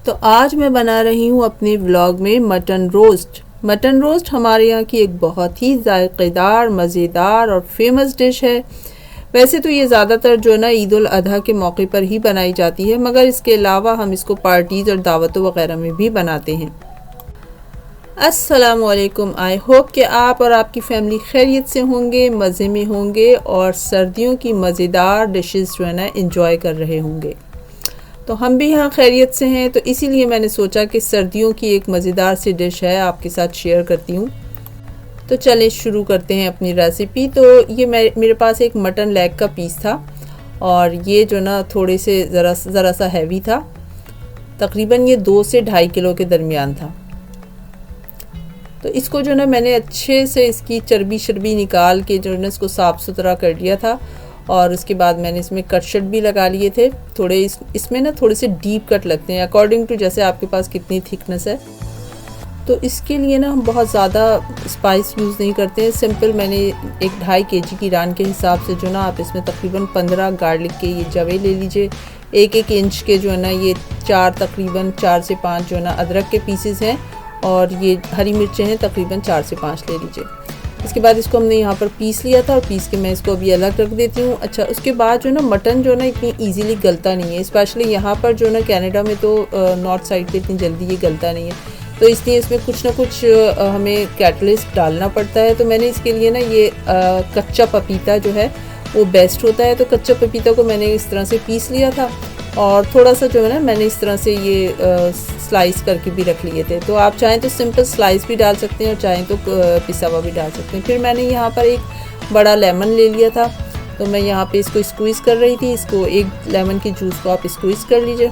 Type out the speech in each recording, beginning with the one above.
तो आज मैं बना रही हूँ अपने व्लॉग में मटन रोस्ट। मटन रोस्ट हमारे यहाँ की एक बहुत ही जायकेदार, मज़ेदार और फेमस डिश है। वैसे तो ये ज़्यादातर जो है ना ईद उल अधा के मौके पर ही बनाई जाती है, मगर इसके अलावा हम इसको पार्टीज़ और दावतों वगैरह में भी बनाते हैं। अस्सलामुअलैकुम। आई होप कि आप और आपकी फैमिली खैरियत से होंगे, मज़े में होंगे और सर्दियों की मज़ेदार डिशेस जो है ना इंजॉय कर रहे होंगे। तो हम भी यहाँ खैरियत से हैं, तो इसीलिए मैंने सोचा कि सर्दियों की एक मज़ेदार सी डिश है, आपके साथ शेयर करती हूँ। तो चलें शुरू करते हैं अपनी रेसिपी। तो ये मेरे पास एक मटन लेग का पीस था और ये जो ना थोड़े से ज़रा सा हैवी था। तकरीबन ये 2 से 2.5 किलो के दरमियान था। तो इसको जो ना मैंने अच्छे से इसकी चर्बी शर्बी निकाल के जो ना इसको साफ़ सुथरा कर लिया था और उसके बाद मैंने इसमें कट शट भी लगा लिए थे। थोड़े इसमें ना थोड़े से डीप कट लगते हैं अकॉर्डिंग टू जैसे आपके पास कितनी थिकनेस है। तो इसके लिए ना हम बहुत ज़्यादा स्पाइस यूज़ नहीं करते हैं। सिंपल मैंने एक 2.5 kg की रान के हिसाब से जो ना आप इसमें तकरीबन 15 गार्लिक के ये जवे ले लीजिए। 1-1 इंच के जो है ना ये तकरीबन 4 से 5 जो है ना अदरक के पीसेस हैं और ये हरी मिर्चें हैं तकरीबन 4 से 5 ले लीजिए। इसके बाद इसको हमने यहाँ पर पीस लिया था और पीस के मैं इसको अभी अलग रख देती हूँ। अच्छा, उसके बाद जो ना मटन जो ना इतनी इजीली गलता नहीं है, स्पेशली यहाँ पर जो ना कनाडा में तो नॉर्थ साइड पे इतनी जल्दी ये गलता नहीं है, तो इसलिए इसमें कुछ ना कुछ हमें कैटलिस्ट डालना पड़ता है। तो मैंने इसके लिए ना ये कच्चा पपीता जो है वो बेस्ट होता है। तो कच्चा पपीता को मैंने इस तरह से पीस लिया था और थोड़ा सा जो है ना मैंने इस तरह से ये स्लाइस करके भी रख लिए थे। तो आप चाहें तो सिंपल स्लाइस भी डाल सकते हैं और चाहें तो पिसा हुआ भी डाल सकते हैं। फिर मैंने यहाँ पर एक बड़ा लेमन ले लिया था, तो मैं यहाँ पे इसको स्क्वीज़ कर रही थी। इसको एक लेमन के जूस को आप स्क्वीज़ कर लीजिए।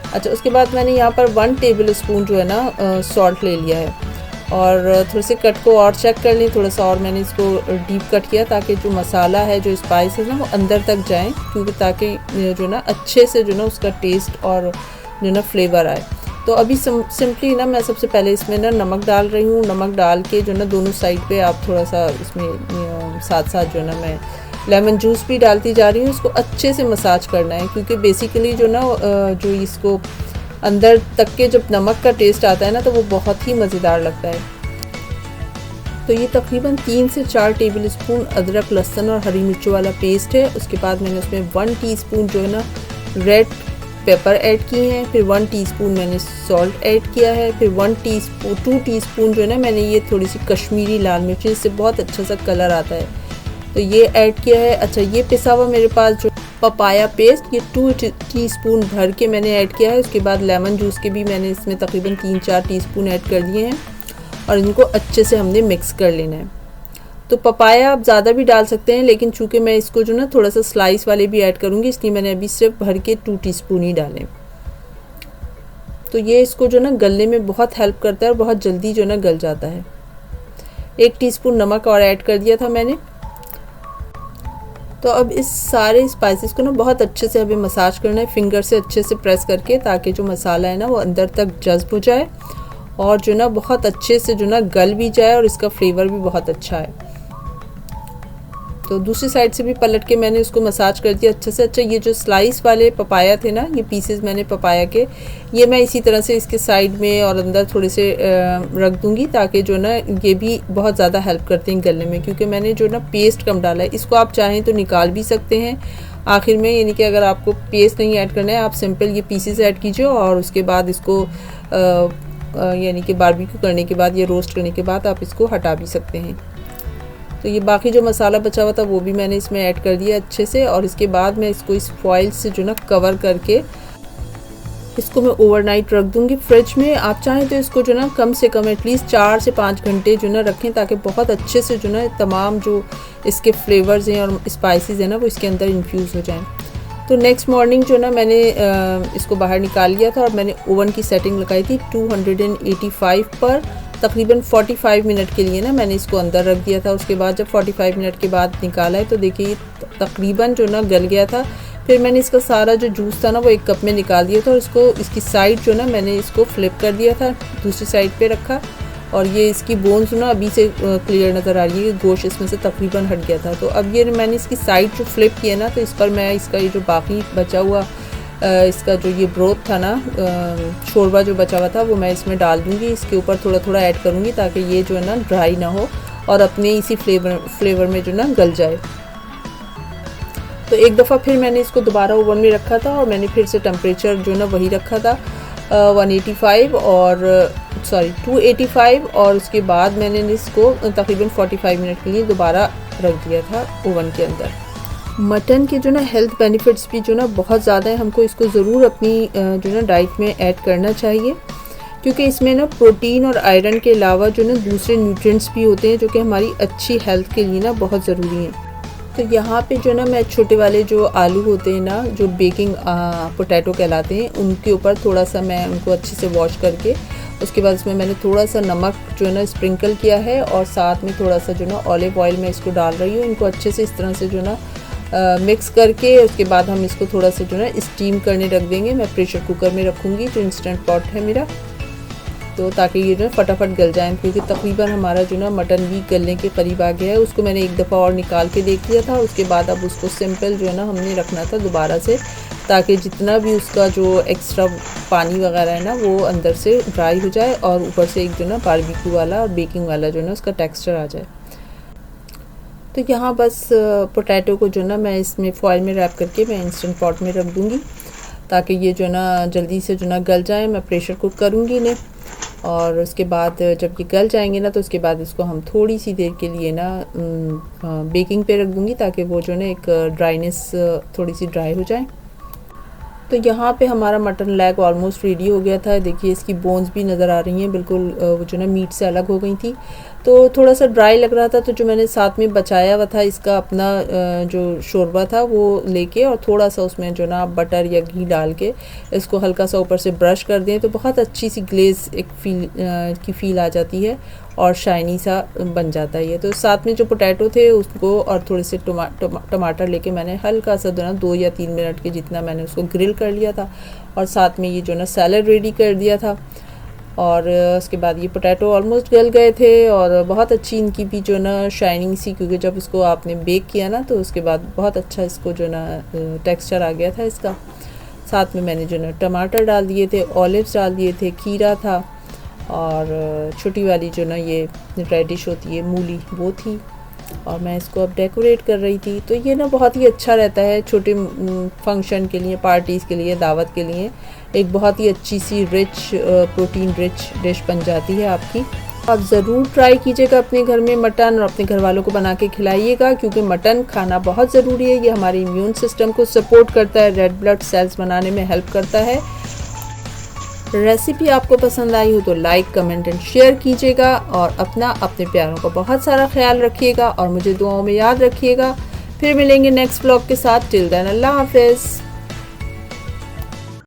अच्छा, उसके बाद मैंने यहाँ पर 1 टेबल स्पून जो है ना सॉल्ट ले लिया है और थोड़े से कट को और चेक कर लें। थोड़ा सा और मैंने इसको डीप कट किया ताकि जो मसाला है, जो स्पाइस है ना वो अंदर तक जाएं, क्योंकि ताकि जो ना अच्छे से जो ना उसका टेस्ट और जो ना फ्लेवर आए। तो अभी सिंपली ना मैं सबसे पहले इसमें ना नमक डाल रही हूँ। नमक डाल के जो ना दोनों साइड पे आप थोड़ा सा इसमें साथ साथ जो ना मैं लेमन जूस भी डालती जा रही हूँ। इसको अच्छे से मसाज करना है, क्योंकि बेसिकली जो ना जो इसको अंदर तक के जब नमक का टेस्ट आता है ना तो वो बहुत ही मज़ेदार लगता है। तो ये तकरीबन 3 से 4 टेबल स्पून अदरक, लहसुन और हरी मिर्चों वाला पेस्ट है। उसके बाद मैंने उसमें 1 टीस्पून जो है ना रेड पेपर ऐड किए हैं। फिर 1 टीस्पून मैंने सॉल्ट ऐड किया है। फिर 2 टीस्पून जो है ना मैंने ये थोड़ी सी कश्मीरी लाल मिर्च, इससे बहुत अच्छा सा कलर आता है, तो ये ऐड किया है। अच्छा, ये पिसा हुआ मेरे पास जो पपाया पेस्ट, ये 2 टीस्पून भर के मैंने ऐड किया है। उसके बाद लेमन जूस के भी मैंने इसमें तकरीबन 3-4 टीस्पून ऐड कर दिए हैं और इनको अच्छे से हमने मिक्स कर लेना है। तो पपाया आप ज़्यादा भी डाल सकते हैं, लेकिन चूँकि मैं इसको जो ना थोड़ा सा स्लाइस वाले भी ऐड करूँगी, इसलिए मैंने अभी सिर्फ भर के 2 टीस्पून ही डालें। तो ये इसको जो ना गलने में बहुत हेल्प करता है और बहुत जल्दी जो ना गल जाता है। 1 टीस्पून नमक और ऐड कर दिया था मैंने। तो अब इस सारे स्पाइसेस को ना बहुत अच्छे से हमें मसाज करना है, फिंगर से अच्छे से प्रेस करके, ताकि जो मसाला है ना वो अंदर तक जज्ब हो जाए और जो ना बहुत अच्छे से जो ना गल भी जाए और इसका फ्लेवर भी बहुत अच्छा है। तो दूसरी साइड से भी पलट के मैंने उसको मसाज कर दिया अच्छे से। अच्छा, ये जो स्लाइस वाले पपाया थे ना, ये पीसेस मैंने पपाया के, ये मैं इसी तरह से इसके साइड में और अंदर थोड़े से रख दूंगी, ताकि जो ना ये भी बहुत ज़्यादा हेल्प करते हैं गलने में, क्योंकि मैंने जो ना पेस्ट कम डाला है। इसको आप चाहें तो निकाल भी सकते हैं आखिर में, यानी कि अगर आपको पेस्ट नहीं ऐड करना है, आप सिंपल ये पीसेस ऐड कीजिए और उसके बाद इसको यानी कि बारबेक्यू करने के बाद या रोस्ट करने के बाद आप इसको हटा भी सकते हैं। तो ये बाकी जो मसाला बचा हुआ था वो भी मैंने इसमें ऐड कर दिया अच्छे से और इसके बाद मैं इसको इस फॉइल से जो ना कवर करके इसको मैं ओवरनाइट रख दूँगी फ्रिज में। आप चाहें तो इसको जो ना कम से कम एटलीस्ट 4 से 5 घंटे जो ना रखें, ताकि बहुत अच्छे से जो ना तमाम जो इसके फ्लेवर्स हैं और स्पाइसेस हैं ना वो इसके अंदर इन्फ्यूज़ हो जाएं। तो नेक्स्ट मॉर्निंग जो ना मैंने इसको बाहर निकाल लिया था और मैंने ओवन की सेटिंग लगाई थी 285 पर। तकरीबन 45 मिनट के लिए ना मैंने इसको अंदर रख दिया था। उसके बाद जब 45 मिनट के बाद निकाला है तो देखिए तकरीबन जो ना गल गया था। फिर मैंने इसका सारा जो जूस था ना वो एक कप में निकाल दिया था और इसको इसकी साइड जो ना मैंने इसको फ्लिप कर दिया था, दूसरी साइड पे रखा और ये इसकी बोन्स ना अभी से क्लियर नज़र आ रही है, गोश्त इसमें से तकरीबन हट गया था। तो अब ये मैंने इसकी साइड जो फ्लिप किया ना, तो इस पर मैं इसका ये जो बाकी बचा हुआ इसका जो ये ब्रोथ था ना, शोरबा जो बचा हुआ था वो मैं इसमें डाल दूँगी। इसके ऊपर थोड़ा थोड़ा ऐड करूँगी ताकि ये जो है ना ड्राई ना हो और अपने इसी फ्लेवर में जो ना गल जाए। तो एक दफ़ा फिर मैंने इसको दोबारा ओवन में रखा था और मैंने फिर से टेम्परेचर जो ना वही रखा था 185 और 285, और उसके बाद मैंने इसको तकरीबन 45 मिनट के लिए दोबारा रख दिया था ओवन के अंदर। मटन के जो ना हेल्थ बेनिफिट्स भी जो ना बहुत ज़्यादा है, हमको इसको ज़रूर अपनी जो ना डाइट में ऐड करना चाहिए, क्योंकि इसमें ना प्रोटीन और आयरन के अलावा जो ना दूसरे न्यूट्रिएंट्स भी होते हैं जो कि हमारी अच्छी हेल्थ के लिए ना बहुत ज़रूरी हैं। तो यहाँ पे जो ना मैं छोटे वाले जो आलू होते हैं ना, जो बेकिंग पोटैटो कहलाते हैं, उनके ऊपर थोड़ा सा मैं उनको अच्छे से वॉश करके उसके बाद इसमें मैंने थोड़ा सा नमक जो है ना स्प्रिंकल किया है और साथ में थोड़ा सा जो ना ऑलिव ऑयल मैं इसको डाल रही हूँ। इनको अच्छे से इस तरह से जो ना मिक्स करके उसके बाद हम इसको थोड़ा सा जो ना स्टीम करने रख देंगे। मैं प्रेशर कुकर में रखूँगी जो इंस्टेंट पॉट है मेरा, तो ताकि ये जो फटाफट गल जाए, क्योंकि तकरीबन हमारा जो ना मटन भी गलने के करीब आ गया है। उसको मैंने एक दफ़ा और निकाल के देख लिया था। उसके बाद अब उसको सिंपल जो है ना हमने रखना था दोबारा से, ताकि जितना भी उसका जो एक्स्ट्रा पानी वगैरह है ना वो अंदर से ड्राई हो जाए और ऊपर से एक जो ना बारबेक्यू वाला और बेकिंग वाला जो ना उसका टेक्स्चर आ जाए। तो यहाँ बस पोटैटो को जो ना मैं इसमें फॉयल में रैप करके मैं इंस्टेंट पॉट में रख दूँगी ताकि ये जो ना जल्दी से जो ना गल जाए। मैं प्रेशर कुक करूँगी इन्हें और उसके बाद जब ये गल जाएंगे ना तो उसके बाद इसको हम थोड़ी सी देर के लिए ना बेकिंग पे रख दूँगी ताकि वो जो ना एक ड्राइनेस थोड़ी सी ड्राई हो जाए। तो यहाँ पे हमारा मटन लेग ऑलमोस्ट रेडी हो गया था। देखिए इसकी बोन्स भी नज़र आ रही हैं, बिल्कुल वो जो ना मीट से अलग हो गई थी। तो थोड़ा सा ड्राई लग रहा था, तो जो मैंने साथ में बचाया हुआ था इसका अपना जो शोरबा था वो लेके और थोड़ा सा उसमें जो ना बटर या घी डाल के इसको हल्का सा ऊपर से ब्रश कर दें तो बहुत अच्छी सी ग्लेज एक फील आ जाती है और शाइनी सा बन जाता है ये। तो साथ में जो पोटैटो थे उसको और थोड़े से टमाटर लेके मैंने हल्का सा जो ना 2 या 3 मिनट के जितना मैंने उसको ग्रिल कर लिया था और साथ में ये जो ना सैलड रेडी कर दिया था। और उसके बाद ये पोटैटो ऑलमोस्ट गल गए थे और बहुत अच्छी इनकी भी जो ना शाइनिंग सी, क्योंकि जब इसको आपने बेक किया ना तो उसके बाद बहुत अच्छा इसको जो ना टेक्स्चर आ गया था इसका। साथ में मैंने जो ना टमाटर डाल दिए थे, ऑलिव्स डाल दिए थे, खीरा था और छोटी वाली जो ना ये रेडिश होती है मूली वो थी, और मैं इसको अब डेकोरेट कर रही थी। तो ये ना बहुत ही अच्छा रहता है छोटे फंक्शन के लिए, पार्टीज़ के लिए, दावत के लिए। एक बहुत ही अच्छी सी रिच प्रोटीन रिच डिश बन जाती है आपकी। आप ज़रूर ट्राई कीजिएगा अपने घर में मटन और अपने घर वालों को बना के खिलाइएगा, क्योंकि मटन खाना बहुत ज़रूरी है। ये हमारे इम्यून सिस्टम को सपोर्ट करता है, रेड ब्लड सेल्स बनाने में हेल्प करता है। रेसिपी आपको पसंद आई हो तो लाइक, कमेंट एंड शेयर कीजिएगा और अपने प्यारों का बहुत सारा ख्याल रखिएगा और मुझे दुआओं में याद रखिएगा। फिर मिलेंगे नेक्स्ट ब्लॉग के साथ। टिल देन अल्लाह हाफिज़।